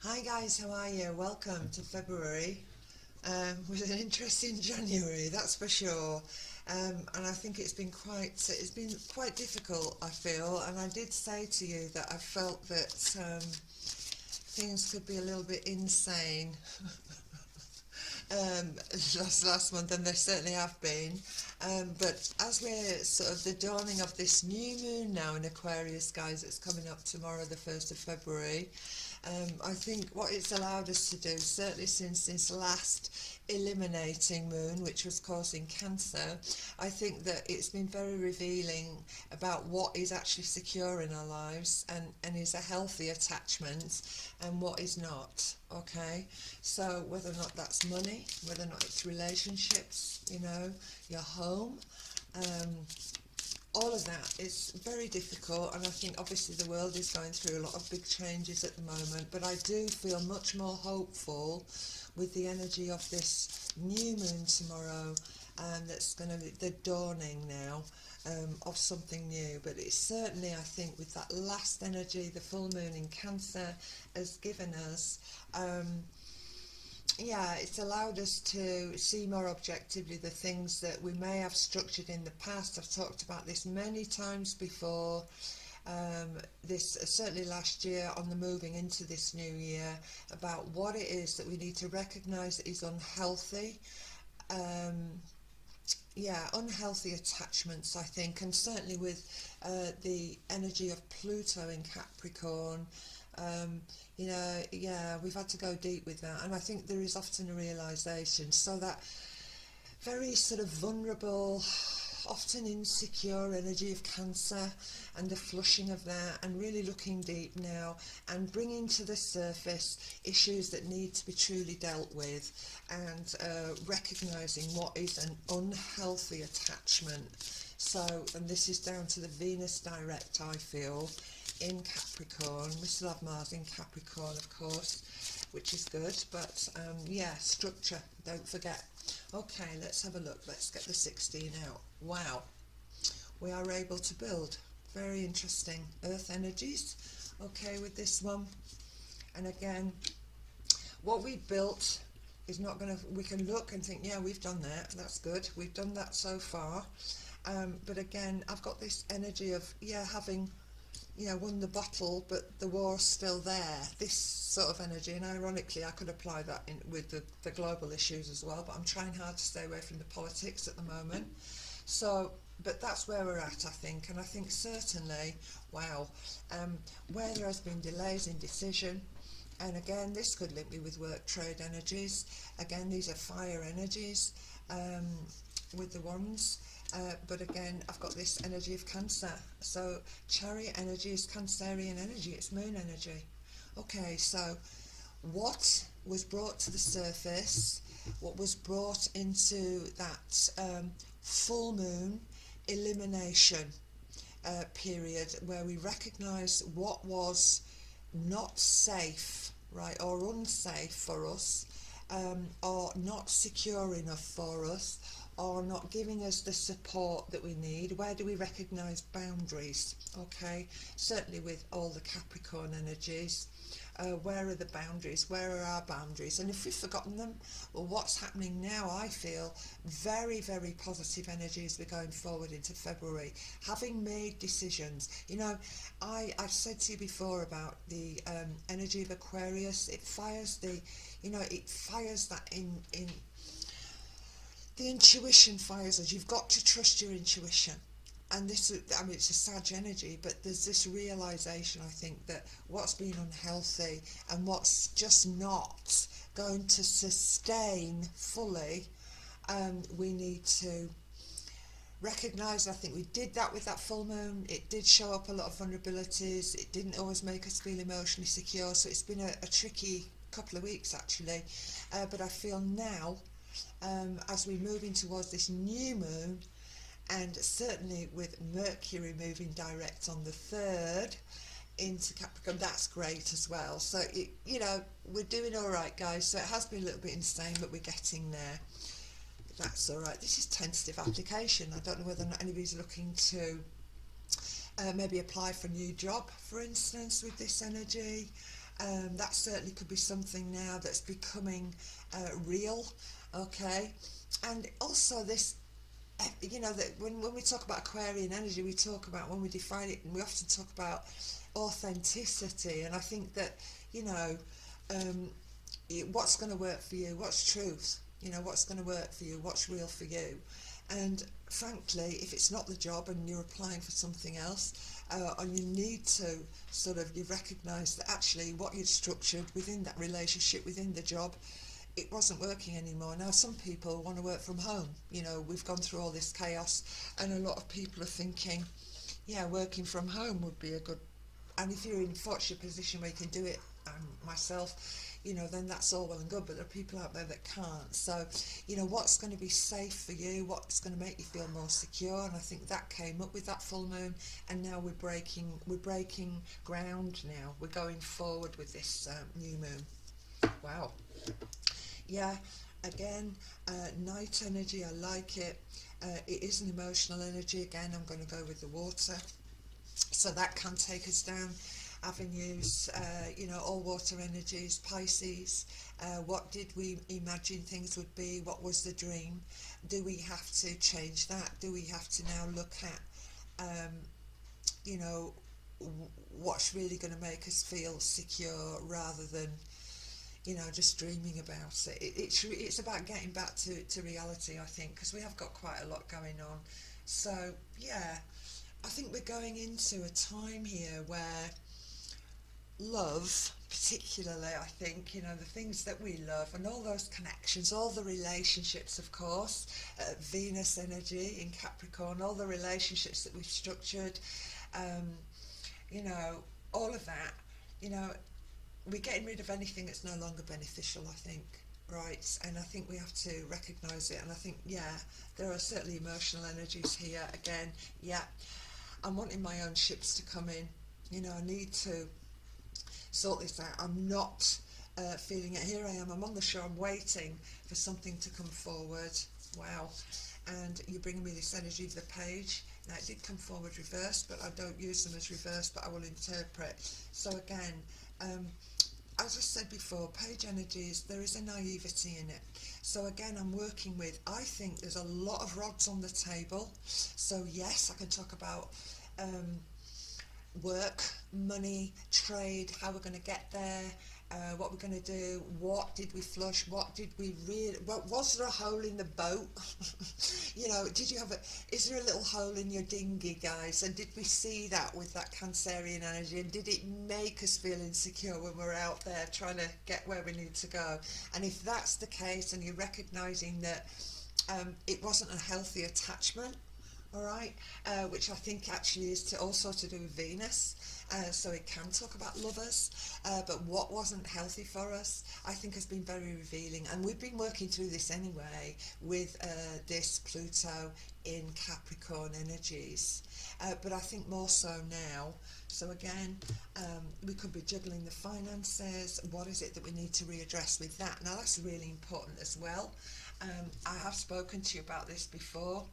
Hi guys, how are you? Welcome to February. Was an interesting January, that's for sure. And I think it's been quite difficult. I feel, and I did say to you that I felt that things could be a little bit insane last month, and they certainly have been. But as we're sort of the dawning of this new moon now in Aquarius, guys, it's coming up tomorrow, the 1st of February. I think what it's allowed us to do, certainly since this last eliminating moon, which was causing cancer, I think that it's been very revealing about what is actually secure in our lives and is a healthy attachment and what is not. Okay, so whether or not that's money, whether or not it's relationships, your home, um, all of that is very difficult, and I think obviously the world is going through a lot of big changes at the moment, but I do feel much more hopeful with the energy of this new moon tomorrow, and that's going to be the dawning now of something new. But it's certainly, I think, with that last energy, the full moon in Cancer has given us it's allowed us to see more objectively the things that we may have structured in the past. I've talked about this many times before. This certainly last year on the moving into this new year, about what it is that we need to recognise that is unhealthy. Um, Unhealthy attachments, I think, and certainly with the energy of Pluto in Capricorn, we've had to go deep with that, and I think there is often a realisation. So that very sort of vulnerable, often insecure energy of Cancer, and the flushing of that, and really looking deep now and bringing to the surface issues that need to be truly dealt with, and recognising what is an unhealthy attachment. So, and this is down to the Venus Direct, I feel, in Capricorn. We still have Mars in Capricorn, of course, which is good, but structure, don't forget. Okay, let's have a look. Let's get the 16 out. Wow, we are able to build. Very interesting. Earth energies. Okay, with this one. And again, what we built is not going to, we can look and think, yeah, we've done that. That's good. We've done that so far. But again, I've got this energy of, having won the battle, but the war's still there. This sort of energy, and ironically, I could apply that with the global issues as well, but I'm trying hard to stay away from the politics at the moment. So, but that's where we're at, I think, and I think certainly, where there has been delays in decision, and again, this could link me with work trade energies. Again, these are fire energies with the wands. But again, I've got this energy of Cancer. So Chariot energy is Cancerian energy, it's moon energy. Okay, so what was brought to the surface, what was brought into that full moon elimination period, where we recognise what was not safe, right, or unsafe for us, or not secure enough for us, or not giving us the support that we need. Where do we recognise boundaries? Okay, certainly with all the Capricorn energies, where are the boundaries? Where are our boundaries? And if we've forgotten them, well, what's happening now? I feel very, very positive energy as we're going forward into February. Having made decisions, I've said to you before about the energy of Aquarius. It fires it fires that in the intuition fires us. You've got to trust your intuition. And this, it's a Sag energy, but there's this realisation, I think, that what's been unhealthy and what's just not going to sustain fully, we need to recognise. I think we did that with that full moon. It did show up a lot of vulnerabilities. It didn't always make us feel emotionally secure. So it's been a tricky couple of weeks, actually. But I feel now, as we move in towards this new moon, and certainly with Mercury moving direct on the 3rd into Capricorn, that's great as well. So, we're doing all right, guys. So it has been a little bit insane, but we're getting there. That's all right. This is tentative application. I don't know whether or not anybody's looking to maybe apply for a new job, for instance, with this energy. That certainly could be something now that's becoming real, okay? And also this, that when we talk about Aquarian energy, we talk about, when we define it, and we often talk about authenticity. And I think that, um, what's going to work for you, what's truth, what's going to work for you, what's real for you. And frankly, if it's not the job and you're applying for something else, and you need to you recognise that actually what you'd structured within that relationship, within the job, it wasn't working anymore. Now, some people want to work from home. We've gone through all this chaos, and a lot of people are thinking, yeah, working from home would be a good, and if you're in a fortunate position where you can do it, myself, then that's all well and good, but there are people out there that can't. So, what's going to be safe for you, what's going to make you feel more secure, and I think that came up with that full moon, and now we're breaking ground now. We're going forward with this new moon. Wow. Yeah, again, night energy, I like it. It is an emotional energy. Again, I'm going to go with the water. So that can take us down avenues, all water energies, Pisces. What did we imagine things would be? What was the dream? Do we have to change that? Do we have to now look at, what's really going to make us feel secure rather than, just dreaming about it? It's about getting back to reality, I think, because we have got quite a lot going on. So, yeah, I think we're going into a time here where love, particularly, I think, the things that we love and all those connections, all the relationships, of course, Venus energy in Capricorn, all the relationships that we've structured, all of that, we're getting rid of anything that's no longer beneficial, I think, right? And I think we have to recognise it. And I think, yeah, there are certainly emotional energies here. Again, yeah, I'm wanting my own ships to come in. I need to sort this out. I'm not feeling it. Here I am, I'm on the show, I'm waiting for something to come forward. Wow. And you're bringing me this energy of the page. Now, it did come forward reversed, but I don't use them as reversed, but I will interpret. So again, as I said before, page energies, there is a naivety in it. So again, I'm working with, I think there's a lot of rods on the table. So yes, I can talk about work, money, trade, how we're going to get there, what we're going to do, what did we flush, what did we really, was there a hole in the boat? Did you have is there a little hole in your dinghy, guys? And did we see that with that Cancerian energy? And did it make us feel insecure when we're out there trying to get where we need to go? And if that's the case, and you're recognising that it wasn't a healthy attachment, all right, which I think actually is also to do with Venus, so it can talk about lovers, but what wasn't healthy for us, I think, has been very revealing. And we've been working through this anyway with this Pluto in Capricorn energies, but I think more so now. So again, we could be juggling the finances. What is it that we need to readdress with that? Now, that's really important as well. I have spoken to you about this before.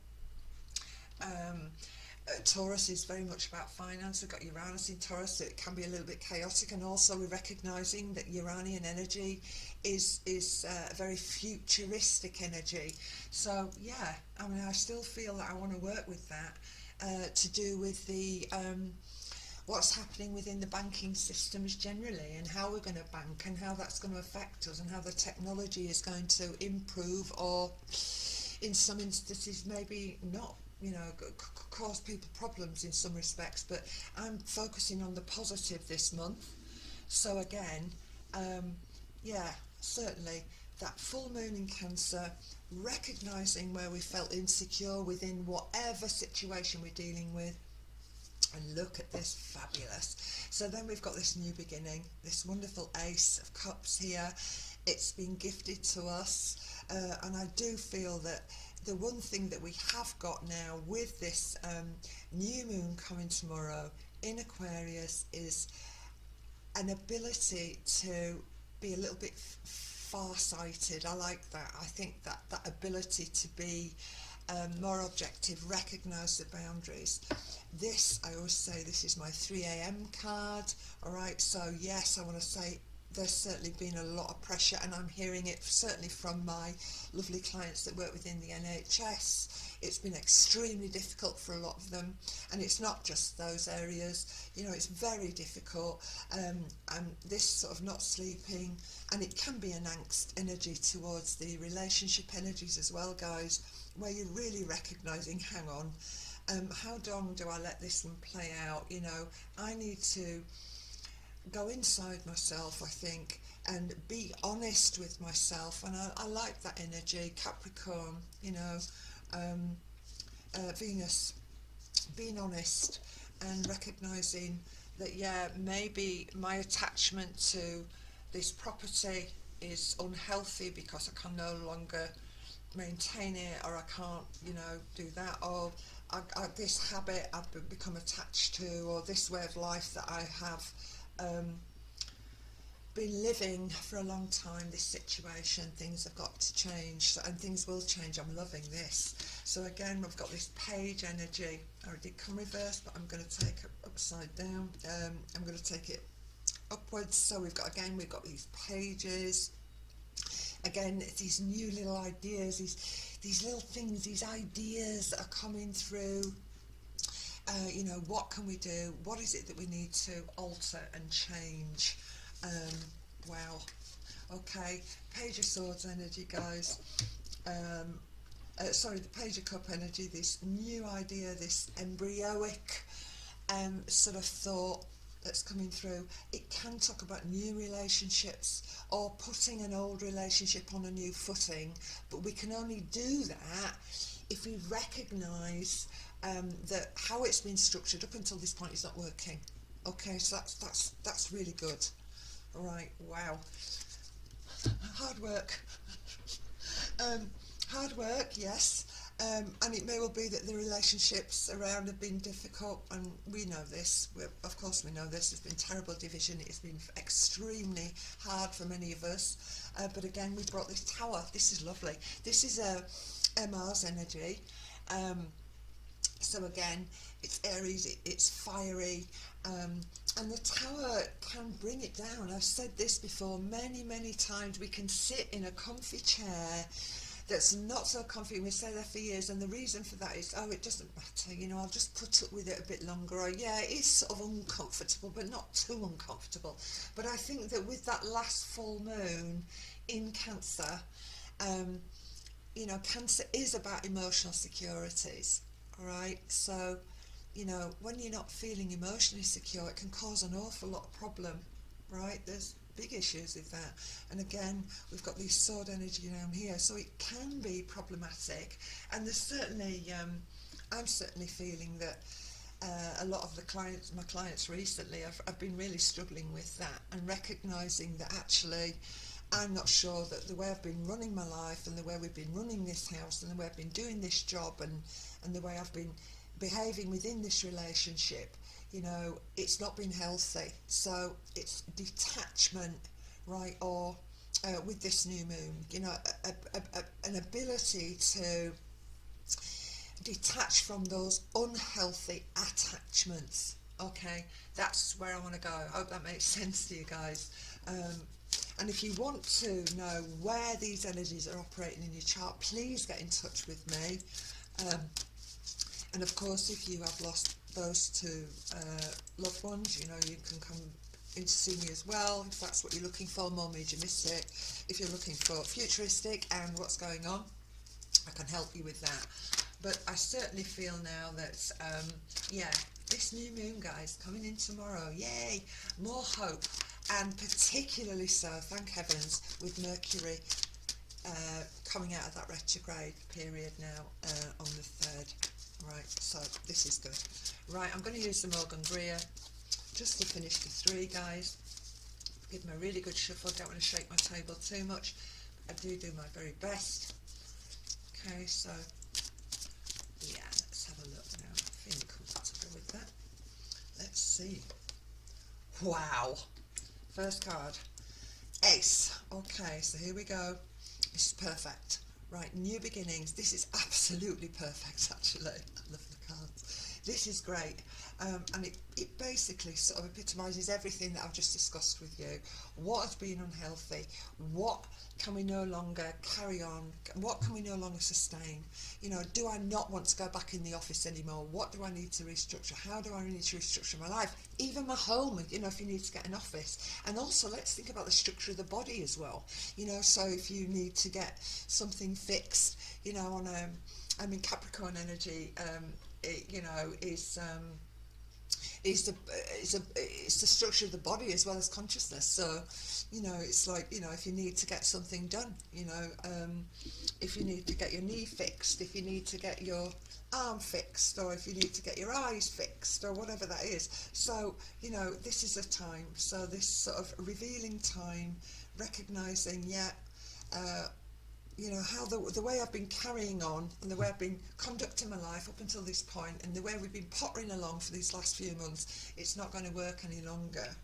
Taurus is very much about finance. We've got Uranus in Taurus, so it can be a little bit chaotic, and also we're recognising that Uranian energy is a very futuristic energy. So yeah, I still feel that I want to work with that, to do with the what's happening within the banking systems generally, and how we're going to bank, and how that's going to affect us, and how the technology is going to improve, or in some instances maybe not, cause people problems in some respects. But I'm focusing on the positive this month. So again, yeah, certainly that full moon in Cancer, recognising where we felt insecure within whatever situation we're dealing with. And look at this, fabulous. So then we've got this new beginning, this wonderful Ace of Cups here. It's been gifted to us, and I do feel that the one thing that we have got now with this new moon coming tomorrow in Aquarius is an ability to be a little bit far-sighted. I like that. I think that ability to be more objective, recognise the boundaries. This, I always say, this is my 3 a.m. card. All right, so yes, I want to say there's certainly been a lot of pressure, and I'm hearing it certainly from my lovely clients that work within the NHS. It's been extremely difficult for a lot of them, and it's not just those areas. You know, it's very difficult, and this sort of not sleeping, and it can be an angst energy towards the relationship energies as well, guys, where you're really recognising, hang on, how long do I let this one play out? You know, I need to go inside myself, I think, and be honest with myself. And I like that energy, Capricorn, you know, Venus, being honest and recognising that, yeah, maybe my attachment to this property is unhealthy because I can no longer maintain it, or I can't, you know, do that, or this habit I've become attached to, or this way of life that I have been living for a long time, this situation, things have got to change, and things will change. I'm loving this. So again, we've got this page energy. I did come reverse, but I'm going to take it upside down. I'm going to take it upwards. So we've got these pages. Again, it's these new little ideas, these little things, these ideas that are coming through. You know, what can we do? What is it that we need to alter and change? Wow. Okay, Page of Swords energy, guys. Sorry, the Page of Cup energy, this new idea, this embryonic sort of thought that's coming through. It can talk about new relationships or putting an old relationship on a new footing, but we can only do that if we recognise that how it's been structured up until this point is not working. Okay, so that's really good. All right, wow, hard work. Hard work, yes. And it may well be that the relationships around have been difficult, and we know this. Of course we know this. There's been terrible division. It's been extremely hard for many of us. But again, we brought this Tower. This is lovely. This is a Mars energy. So again, it's Aries, it's fiery, and the Tower can bring it down. I've said this before many times. We can sit in a comfy chair that's not so comfy, and we stay there for years, and the reason for that is, oh, it doesn't matter, you know, I'll just put up with it a bit longer, or yeah, it is sort of uncomfortable, but not too uncomfortable. But I think that with that last full moon in Cancer, you know, Cancer is about emotional securities, all right? So, you know, when you're not feeling emotionally secure, it can cause an awful lot of problem, right? There's big issues with that. And again, we've got these sword energy down here, so it can be problematic. And there's certainly, I'm certainly feeling that a lot of my clients recently, I've been really struggling with that, and recognising that actually I'm not sure that the way I've been running my life, and the way we've been running this house, and the way I've been doing this job, and the way I've been behaving within this relationship, you know, it's not been healthy. So it's detachment, right? Or with this new moon, you know, an ability to detach from those unhealthy attachments. Okay, that's where I want to go. I hope that makes sense to you guys. And if you want to know where these energies are operating in your chart, please get in touch with me. And of course, if you have lost those two loved ones, you know, you can come in to see me as well, if that's what you're looking for, more mediumistic. If you're looking for futuristic and what's going on, I can help you with that. But I certainly feel now that, yeah, this new moon, guys, coming in tomorrow, yay, more hope, and particularly so, thank heavens, with Mercury coming out of that retrograde period now on the 3rd. Right, so this is good. Right, I'm going to use the Morgan Greer just to finish the 3, guys. Give them a really good shuffle. Don't want to shake my table too much. I do my very best. Okay, so yeah, let's have a look now. I'm feeling comfortable with that. Let's see. Wow. First card. Ace. Okay, so here we go. This is perfect. Right, new beginnings. This is absolutely perfect, actually. I love the cards. This is great. And it basically sort of epitomises everything that I've just discussed with you. What has been unhealthy? What can we no longer carry on? What can we no longer sustain? You know, do I not want to go back in the office anymore? What do I need to restructure? How do I need to restructure my life? Even my home, you know, if you need to get an office. And also, let's think about the structure of the body as well. You know, so if you need to get something fixed, you know, on I mean, Capricorn energy, you know, is the structure of the body as well as consciousness. So, you know, it's like, you know, if you need to get something done, you know, if you need to get your knee fixed, if you need to get your arm fixed, or if you need to get your eyes fixed, or whatever that is. So, you know, this is a time, so this sort of revealing time, recognizing, yeah, you know, how the way I've been carrying on and the way I've been conducting my life up until this point, and the way we've been pottering along for these last few months, it's not going to work any longer.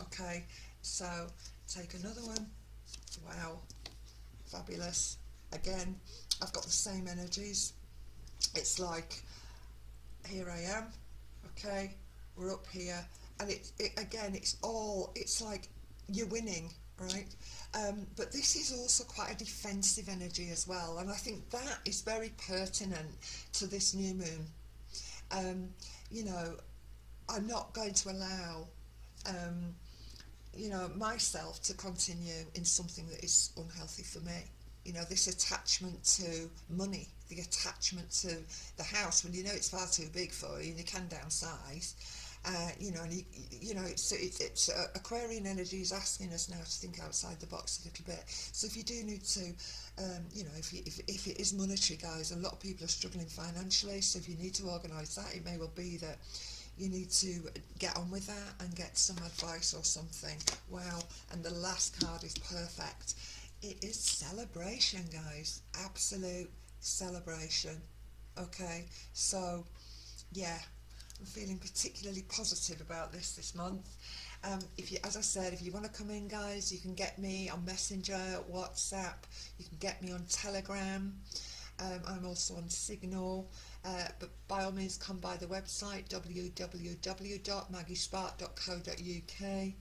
Okay, so take another one. Wow, fabulous. Again, I've got the same energies. It's like, here I am, okay, we're up here, and it again, it's like you're winning, right? But this is also quite a defensive energy as well, and I think that is very pertinent to this new moon. You know, I'm not going to allow, you know, myself to continue in something that is unhealthy for me. You know, this attachment to money, the attachment to the house, when you know it's far too big for you and you can downsize. You know, and you know, it's Aquarian energy is asking us now to think outside the box a little bit. So if you do need to, you know, if it is monetary, guys, a lot of people are struggling financially. So if you need to organise that, it may well be that you need to get on with that and get some advice or something. Wow, and the last card is perfect. It is celebration, guys. Absolute celebration. Okay, so yeah, I'm feeling particularly positive about this month. If you, as I said, if you want to come in, guys, you can get me on Messenger, WhatsApp. You can get me on Telegram. I'm also on Signal. But by all means, come by the website www.maggiespark.co.uk.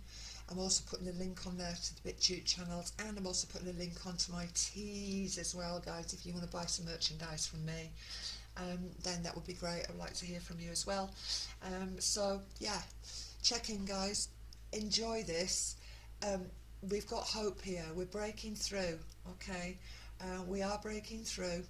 I'm also putting a link on there to the BitChute channels, and I'm also putting a link onto my teas as well, guys. If you want to buy some merchandise from me, then that would be great. I'd like to hear from you as well. So yeah, check in, guys. Enjoy this. We've got hope here. We're breaking through. Okay, we are breaking through,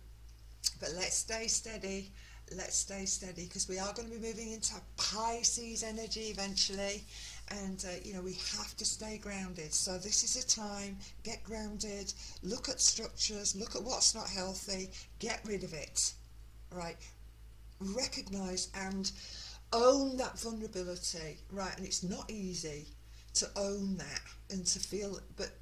but let's stay steady. Let's stay steady, because we are going to be moving into Pisces energy eventually, and you know, we have to stay grounded. So this is a time, get grounded, look at structures, look at what's not healthy, get rid of it, right? Recognize and own that vulnerability, right? And it's not easy to own that and to feel, but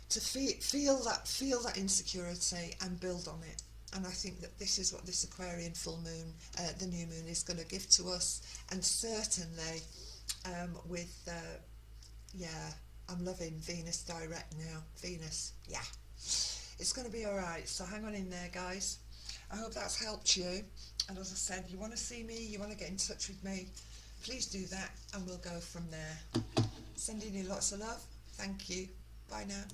to feel that insecurity and build on it. And I think that this is what this Aquarian full moon, the new moon, is going to give to us. And certainly with, yeah, I'm loving Venus direct now. Venus, yeah. It's going to be all right. So hang on in there, guys. I hope that's helped you. And as I said, you want to see me, you want to get in touch with me, please do that, and we'll go from there. Sending you lots of love. Thank you. Bye now.